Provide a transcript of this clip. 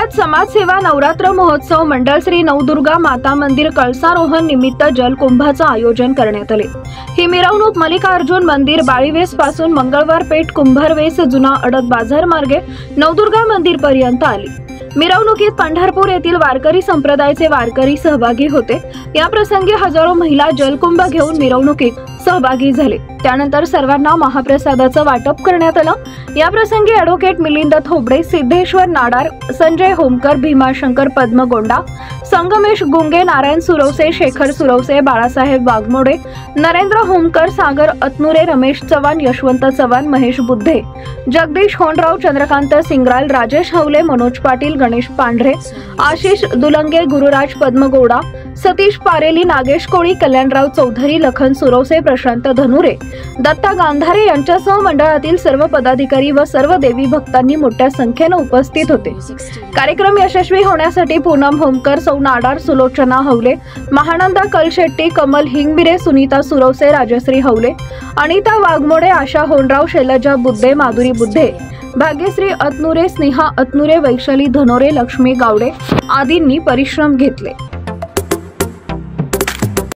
पुण्यात समाजसेवा नवरात्र महोत्सव मंडळ श्री नवदुर्गा माता मंदिर कळसारोहण निमित्त जलकुंभाचं आयोजन करण्यात आले। ही मिरवणूक मल्लिकार्जुन मंदिर बाळीवेस पासून मंगळवार पेठ कुंभारवेस जुना अडत बाजार मार्गे नवदुर्गा मंदिर पर्यंत आली। मिरवणुकीत पंढरपूर येथील वारकरी संप्रदायाचे वारकरी सहभागी होते। या प्रसंगी हजारो महिला जलकुंभ घेऊन मिरवणुकीत सहभागी झाले। त्यानंतर सर्वांना महाप्रसादाचं वाटप करण्यात आलं। या प्रसंगी ॲडव्होकेट मिलिंद थोबडे, सिद्धेश्वर नाडार, संजय होमकर, भीमाशंकर पद्मगोंडा, संगमेश गुंगे, नारायण सुरवसे, शेखर सुरवसे, बाळासाहेब वाघमोडे, नरेंद्र होमकर, सागर अतनुरे, रमेश चव्हाण, यशवंत चव्हाण, महेश बुद्धे, जगदीश होंडराव, चंद्रकांत सिंगराल, राजेश हवले, मनोज पाटील, गणेश पांढरे, आशिष दुलंगे, गुरुराज पद्मगोडा, सतीश पारेली, नागेश कोळी, कल्याणराव चौधरी, लखन सुरवसे, प्रशांत धनुरे, दत्ता गांधारे यांच्यासह मंडळातील सर्व पदाधिकारी व सर्व देवी भक्तांनी मोठ्या संख्येने उपस्थित होते। कार्यक्रम यशस्वी होण्यासाठी पूनम होमकर, सौ नाडार, सुलोचना हवले, महानंदा कलशेट्टी, कमल हिंगमिरे, सुनीता सुरवसे, राजश्री हवले, अनिता वाघमोडे, आशा होंडराव, शैलजा बुद्धे, माधुरी बुद्धे, भाग्यश्री अतनुरे, स्नेहा अतनुरे, वैशाली धनोरे, लक्ष्मी गावडे आदींनी परिश्रम घेतले।